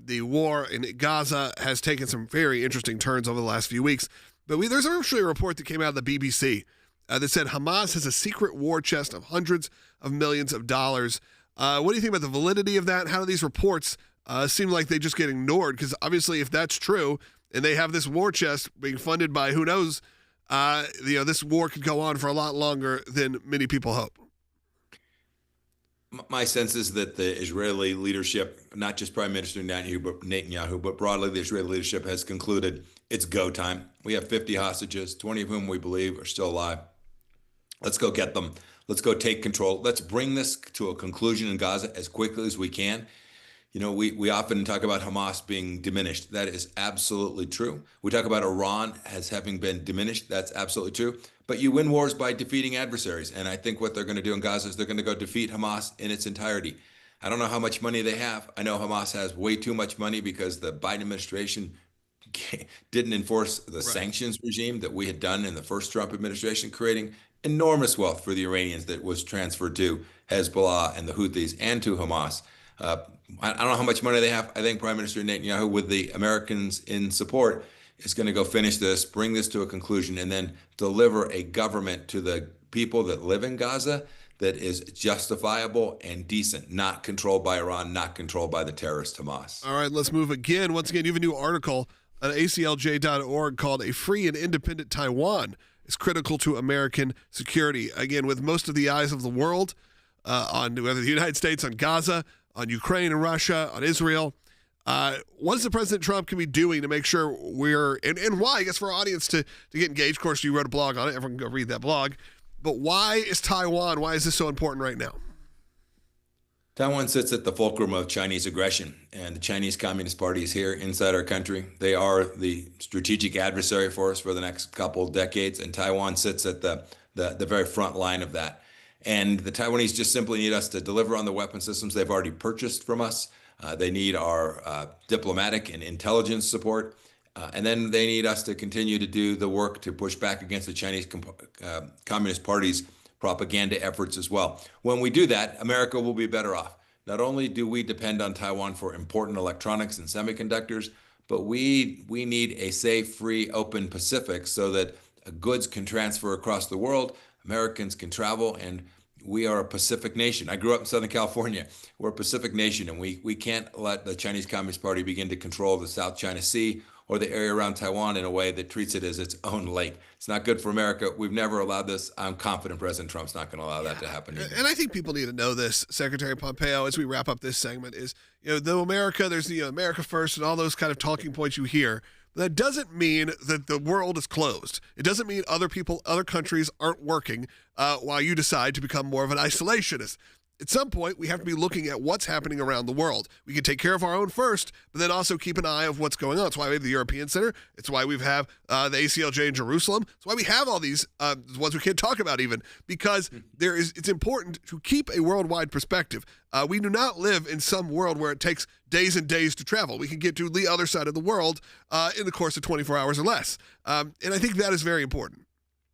the war in Gaza has taken some very interesting turns over the last few weeks. But there's actually a report that came out of the BBC that said Hamas has a secret war chest of hundreds of millions of dollars. What do you think about the validity of that? How do these reports seem like they just get ignored? Because obviously, if that's true, and they have this war chest being funded by who knows, this war could go on for a lot longer than many people hope. My sense is that the Israeli leadership, not just Prime Minister Netanyahu, but broadly the Israeli leadership has concluded it's go time. We have 50 hostages, 20 of whom we believe are still alive. Let's go get them. Let's go take control. Let's bring this to a conclusion in Gaza as quickly as we can. You know, we often talk about Hamas being diminished. That is absolutely true. We talk about Iran as having been diminished. That's absolutely true. But you win wars by defeating adversaries. And I think what they're going to do in Gaza is they're going to go defeat Hamas in its entirety. I don't know how much money they have. I know Hamas has way too much money because the Biden administration didn't enforce the sanctions regime that we had done in the first Trump administration, creating enormous wealth for the Iranians that was transferred to Hezbollah and the Houthis and to Hamas. I don't know how much money they have. I think Prime Minister Netanyahu, with the Americans in support, is going to go finish this, bring this to a conclusion, and then deliver a government to the people that live in Gaza that is justifiable and decent, not controlled by Iran, not controlled by the terrorist Hamas. All right, let's move again. Once again, you have a new article at ACLJ.org called "A Free and Independent Taiwan is Critical to American Security." Again, with most of the eyes of the world on whether the United States, on Gaza, on Ukraine and Russia, on Israel. What is the President Trump can be doing to make sure and why, I guess, for our audience to get engaged? Of course, you wrote a blog on it. Everyone can go read that blog. But why is Taiwan, why is this so important right now? Taiwan sits at the fulcrum of Chinese aggression, and the Chinese Communist Party is here inside our country. They are the strategic adversary for us for the next couple of decades, and Taiwan sits at the very front line of that. And the Taiwanese just simply need us to deliver on the weapon systems they've already purchased from us. They need our diplomatic and intelligence support. And then they need us to continue to do the work to push back against the Chinese Communist Party's propaganda efforts as well. When we do that, America will be better off. Not only do we depend on Taiwan for important electronics and semiconductors, but we need a safe, free, open Pacific so that goods can transfer across the world, Americans can travel, and we are a Pacific nation. I grew up in Southern California. We're a Pacific nation, and we can't let the Chinese Communist Party begin to control the South China Sea or the area around Taiwan in a way that treats it as its own lake. It's not good for America. We've never allowed this. I'm confident President Trump's not going to allow that to happen either. And I think people need to know this, Secretary Pompeo, as we wrap up this segment, is, though America, there's the America first and all those kind of talking points you hear, that doesn't mean that the world is closed. It doesn't mean other people, other countries aren't working while you decide to become more of an isolationist. At some point, we have to be looking at what's happening around the world. We can take care of our own first, but then also keep an eye of what's going on. That's why we have the European Center. It's why we have the ACLJ in Jerusalem. It's why we have all these ones we can't talk about even, because it's important to keep a worldwide perspective. We do not live in some world where it takes days and days to travel. We can get to the other side of the world in the course of 24 hours or less. And I think that is very important.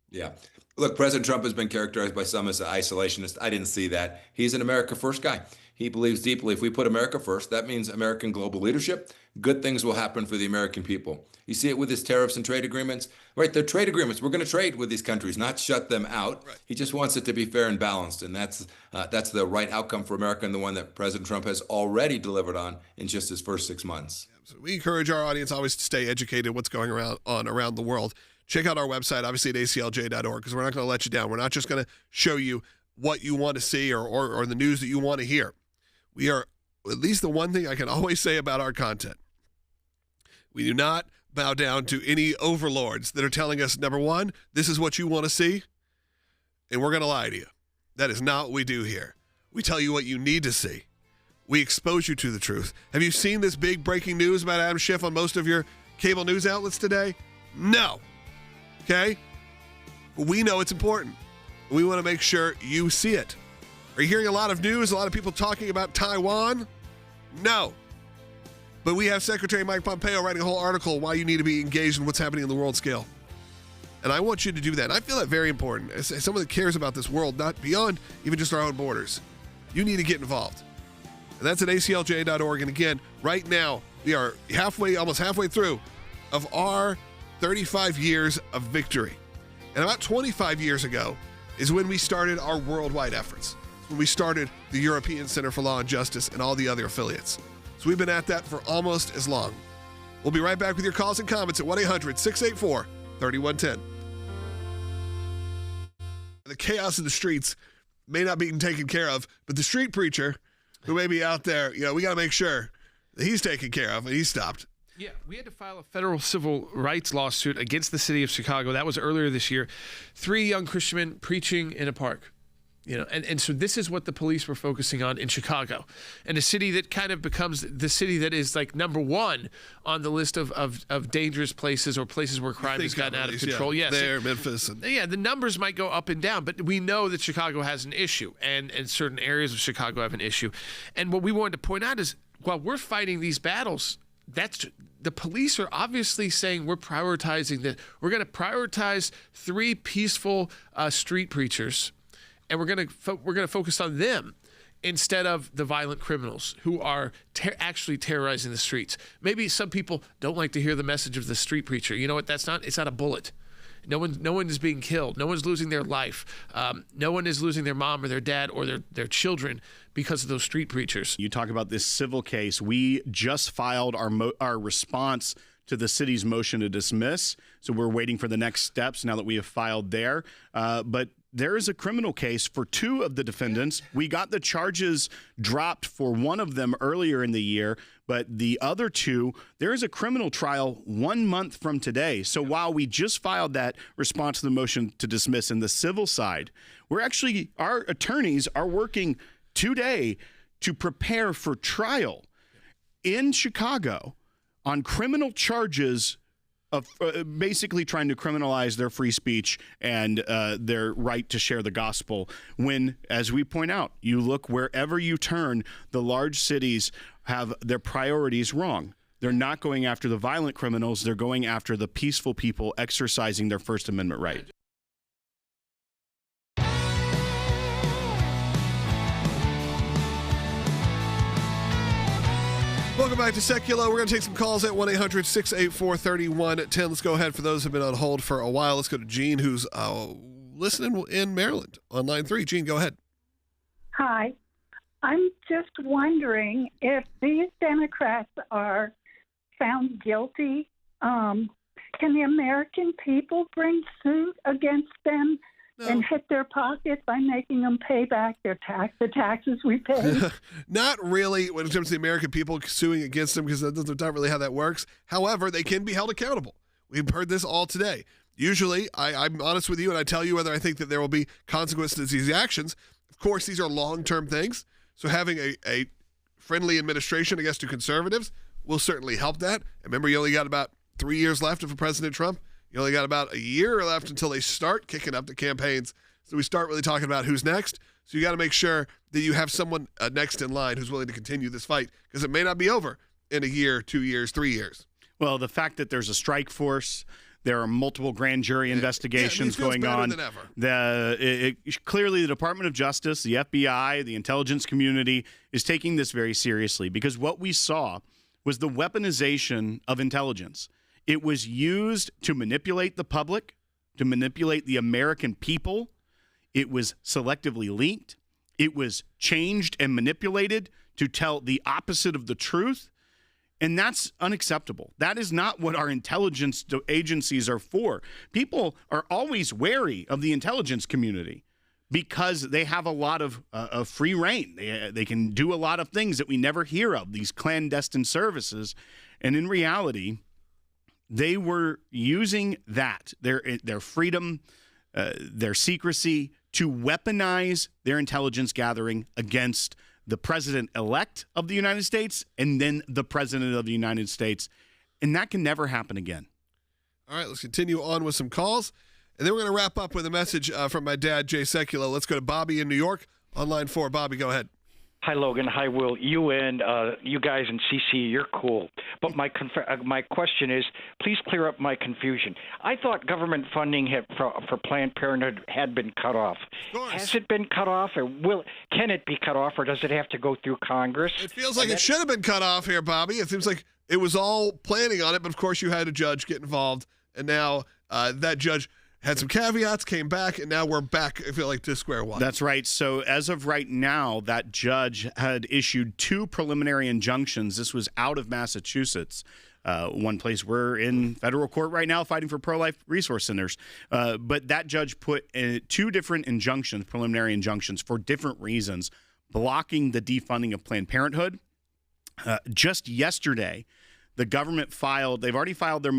Yeah. Look, President Trump has been characterized by some as an isolationist. I didn't see that. He's an America first guy. He believes deeply if we put America first, that means American global leadership. Good things will happen for the American people. You see it with his tariffs and trade agreements. Right, they're trade agreements. We're going to trade with these countries, not shut them out. Right. He just wants it to be fair and balanced, and that's the right outcome for America and the one that President Trump has already delivered on in just his first 6 months. Yeah, so we encourage our audience always to stay educated what's going on around the world. Check out our website, obviously at aclj.org, because we're not going to let you down. We're not just going to show you what you want to see or the news that you want to hear. We are, at least the one thing I can always say about our content, we do not bow down to any overlords that are telling us, number one, this is what you want to see, and we're going to lie to you. That is not what we do here. We tell you what you need to see. We expose you to the truth. Have you seen this big breaking news about Adam Schiff on most of your cable news outlets today? No. Okay? But we know it's important. We want to make sure you see it. Are you hearing a lot of news, a lot of people talking about Taiwan? No. But we have Secretary Mike Pompeo writing a whole article why you need to be engaged in what's happening on the world scale. And I want you to do that. And I feel that very important. As someone that cares about this world, not beyond even just our own borders, you need to get involved. And that's at aclj.org. And again, right now, we are almost halfway through of our 35 years of victory. And about 25 years ago is when we started our worldwide efforts, when we started the European Center for Law and Justice and all the other affiliates. So we've been at that for almost as long. We'll be right back with your calls and comments at 1-800-684-3110. The chaos in the streets may not be taken care of, but the street preacher who may be out there, we got to make sure that he's taken care of and he's stopped. Yeah, we had to file a federal civil rights lawsuit against the city of Chicago. That was earlier this year. 3 young Christian men preaching in a park. And so this is what the police were focusing on in Chicago, and a city that kind of becomes the city that is like number one on the list of dangerous places or places where crime has gotten out of control. Yeah, yes, there, Memphis. The numbers might go up and down, but we know that Chicago has an issue, and certain areas of Chicago have an issue. And what we wanted to point out is while we're fighting these battles, the police are obviously saying we're prioritizing that. We're going to prioritize 3 peaceful street preachers, and we're going to focus on them instead of the violent criminals who are actually terrorizing the streets. Maybe some people don't like to hear the message of the street preacher. You know what? It's not a bullet. No one is being killed. No one's losing their life. No one is losing their mom or their dad or their children because of those street preachers. You talk about this civil case. We just filed our response to the city's motion to dismiss. So we're waiting for the next steps now that we have filed there. But there is a criminal case for 2 of the defendants. We got the charges dropped for one of them earlier in the year, but the other 2, there is a criminal trial 1 month from today. So while we just filed that response to the motion to dismiss in the civil side, our attorneys are working today to prepare for trial in Chicago on criminal charges of basically trying to criminalize their free speech and their right to share the gospel. When, as we point out, you look wherever you turn, the large cities have their priorities wrong. They're not going after the violent criminals. They're going after the peaceful people exercising their First Amendment right. Welcome back to Sekulow. We're going to take some calls at 1-800-684-3110. Let's go ahead for those who have been on hold for a while. Let's go to Gene, who's listening in Maryland on line 3. Gene, go ahead. Hi. I'm just wondering if these Democrats are found guilty, can the American people bring suit against them and hit their pockets by making them pay back the taxes we pay? Not really when it comes to the American people suing against them, because that's not really how that works. However, they can be held accountable. We've heard this all today. Usually, I'm honest with you, and I tell you whether I think that there will be consequences to these actions. Of course, these are long-term things, so having a friendly administration, I guess, to conservatives will certainly help that. And remember, you only got about 3 years left of President Trump. You only got about a year left until they start kicking up the campaigns. So we start really talking about who's next. So you got to make sure that you have someone next in line who's willing to continue this fight, because it may not be over in a year, 2 years, 3 years. Well, the fact that there's a strike force, there are multiple grand jury investigations going on. Than ever. Clearly, the Department of Justice, the FBI, the intelligence community is taking this very seriously, because what we saw was the weaponization of intelligence. It was used to manipulate the public, to manipulate the American people. It was selectively leaked. It was changed and manipulated to tell the opposite of the truth. And that's unacceptable. That is not what our intelligence agencies are for. People are always wary of the intelligence community because they have a lot of free reign. They can do a lot of things that we never hear of, these clandestine services. And in reality, they were using that, their freedom, their secrecy, to weaponize their intelligence gathering against the president-elect of the United States and then the president of the United States. And that can never happen again. All right, let's continue on with some calls. And then we're going to wrap up with a message from my dad, Jay Sekulow. Let's go to Bobby in New York on line 4. Bobby, go ahead. Hi, Logan. Hi, Will. You and you guys in CC, you're cool. But my question is, please clear up my confusion. I thought government funding for Planned Parenthood had been cut off. Has it been cut off, or can it be cut off, or does it have to go through Congress? It feels like it should have been cut off here, Bobby. It seems like it was all planning on it, but of course you had a judge get involved, and now that judge had some caveats, came back, and now we're back, I feel like, to square one. That's right. So as of right now, that judge had issued 2 preliminary injunctions. This was out of Massachusetts, one place we're in federal court right now fighting for pro-life resource centers. But that judge put 2 different injunctions, preliminary injunctions, for different reasons, blocking the defunding of Planned Parenthood. Just yesterday, the government they've already filed their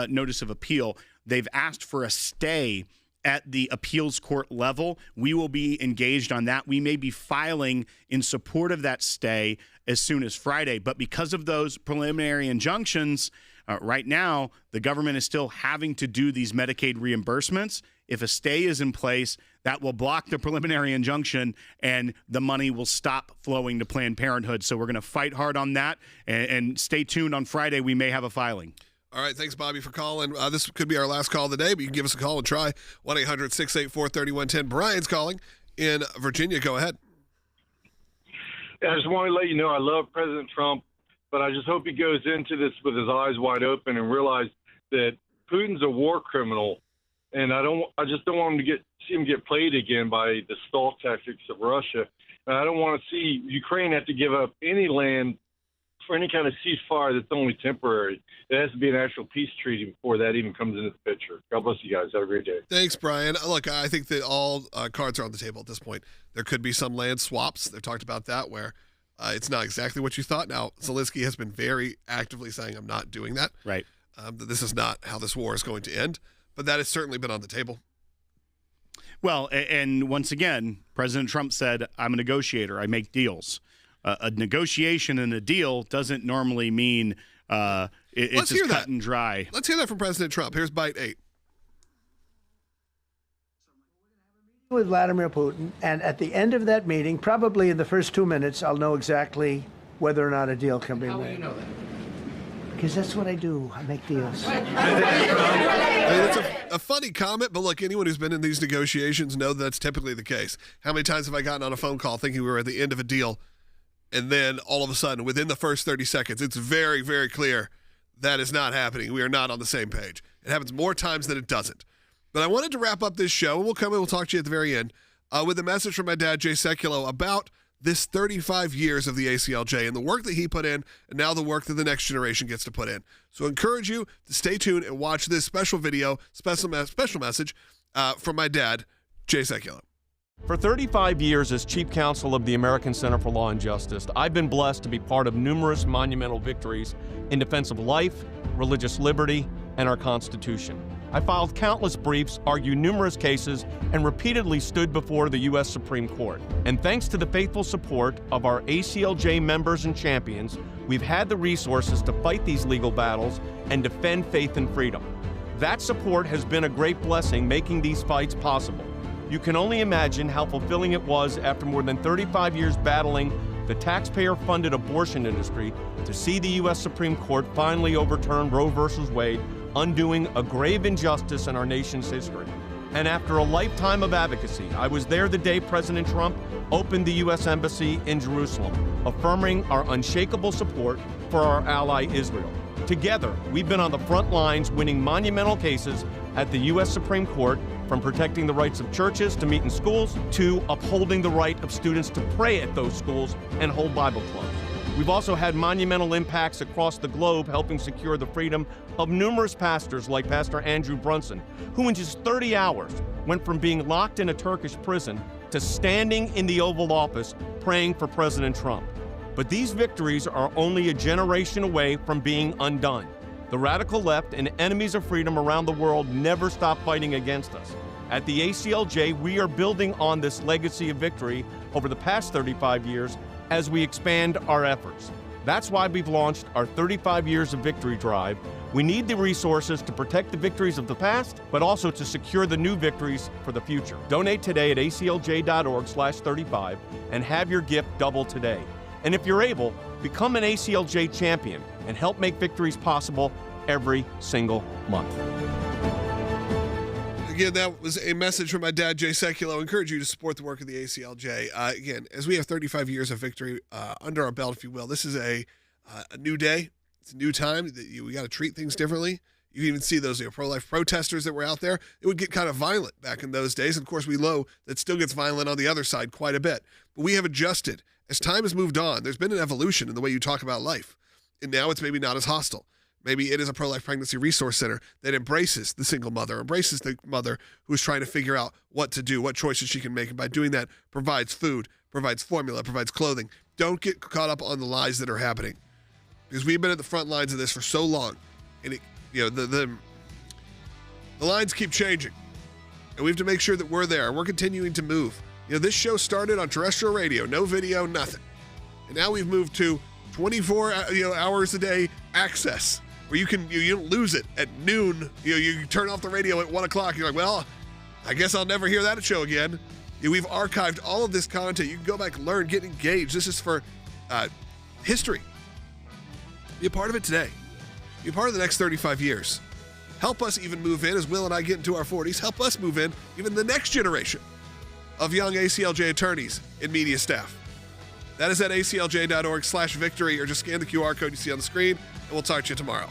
notice of appeal. They've asked for a stay at the appeals court level. We will be engaged on that. We may be filing in support of that stay as soon as Friday. But because of those preliminary injunctions, right now, the government is still having to do these Medicaid reimbursements. If a stay is in place, that will block the preliminary injunction and the money will stop flowing to Planned Parenthood. So we're going to fight hard on that, and stay tuned. On Friday, we may have a filing. All right, thanks, Bobby, for calling. This could be our last call of the day, but you can give us a call and try 1-800-684-3110. Brian's calling in Virginia. Go ahead. I just want to let you know I love President Trump, but I just hope he goes into this with his eyes wide open and realize that Putin's a war criminal, and I just don't want him to see him get played again by the stall tactics of Russia. And I don't want to see Ukraine have to give up any land for any kind of ceasefire that's only temporary. It has to be an actual peace treaty before that even comes into the picture. God bless you guys. Have a great day. Thanks, Brian. Look, I think that all cards are on the table at this point. There could be some land swaps. They've talked about that where it's not exactly what you thought. Now, Zelensky has been very actively saying, I'm not doing that. Right. That this is not how this war is going to end. But that has certainly been on the table. Well, and once again, President Trump said, I'm a negotiator. I make deals. A negotiation and a deal doesn't normally mean it's just cut and dry. Let's hear that from President Trump. Here's bite 8. With Vladimir Putin, and at the end of that meeting, probably in the first 2 minutes, I'll know exactly whether or not a deal can be made. How will you know that? because that's what I do. I make deals. I mean, it's a funny comment, but look, anyone who's been in these negotiations know that's typically the case. How many times have I gotten on a phone call thinking we were at the end of a deal, and then all of a sudden, within the first 30 seconds, it's very, very clear that is not happening. We are not on the same page. It happens more times than it doesn't. But I wanted to wrap up this show, and we'll come in, we'll talk to you at the very end, with a message from my dad, Jay Sekulow, about this 35 years of the ACLJ and the work that he put in, and now the work that the next generation gets to put in. So I encourage you to stay tuned and watch this special video, special message from my dad, Jay Sekulow. For 35 years as Chief Counsel of the American Center for Law and Justice, I've been blessed to be part of numerous monumental victories in defense of life, religious liberty, and our Constitution. I filed countless briefs, argued numerous cases, and repeatedly stood before the U.S. Supreme Court. And thanks to the faithful support of our ACLJ members and champions, we've had the resources to fight these legal battles and defend faith and freedom. That support has been a great blessing, making these fights possible. You can only imagine how fulfilling it was after more than 35 years battling the taxpayer-funded abortion industry to see the U.S. Supreme Court finally overturn Roe v. Wade, undoing a grave injustice in our nation's history. And after a lifetime of advocacy, I was there the day President Trump opened the U.S. Embassy in Jerusalem, affirming our unshakable support for our ally Israel. Together, we've been on the front lines winning monumental cases at the U.S. Supreme Court, from protecting the rights of churches to meet in schools to upholding the right of students to pray at those schools and hold Bible clubs. We've also had monumental impacts across the globe, helping secure the freedom of numerous pastors like Pastor Andrew Brunson, who in just 30 hours went from being locked in a Turkish prison to standing in the Oval Office praying for President Trump. But these victories are only a generation away from being undone. The radical left and enemies of freedom around the world never stop fighting against us. At the ACLJ, we are building on this legacy of victory over the past 35 years as we expand our efforts. That's why we've launched our 35 Years of Victory Drive. We need the resources to protect the victories of the past, but also to secure the new victories for the future. Donate today at aclj.org/35 and have your gift double today. And if you're able, become an ACLJ champion and help make victories possible every single month. Again, that was a message from my dad, Jay Sekulow. I encourage you to support the work of the ACLJ. Again, as we have 35 years of victory under our belt, if you will, this is a new day. It's a new time. We got to treat things differently. You can even see those pro-life protesters that were out there. It would get kind of violent back in those days. And of course, we know that still gets violent on the other side quite a bit. But we have adjusted. As time has moved on, there's been an evolution in the way you talk about life. And now it's maybe not as hostile. Maybe it is a pro-life pregnancy resource center that embraces the single mother, embraces the mother who is trying to figure out what to do, what choices she can make. And by doing that, provides food, provides formula, provides clothing. Don't get caught up on the lies that are happening. Because we've been at the front lines of this for so long. And the lines keep changing. And we have to make sure that we're there. We're continuing to move. This show started on terrestrial radio, no video, nothing. And now we've moved to 24 hours a day access, where you don't lose it at noon. You turn off the radio at 1 o'clock. You're like, well, I guess I'll never hear that show again. We've archived all of this content. You can go back, learn, get engaged. This is for history. Be a part of it today. Be a part of the next 35 years. Help us even move in, as Will and I get into our 40s. Help us move in even the next generation of young ACLJ attorneys and media staff. That is at aclj.org/victory, or just scan the QR code you see on the screen, and we'll talk to you tomorrow.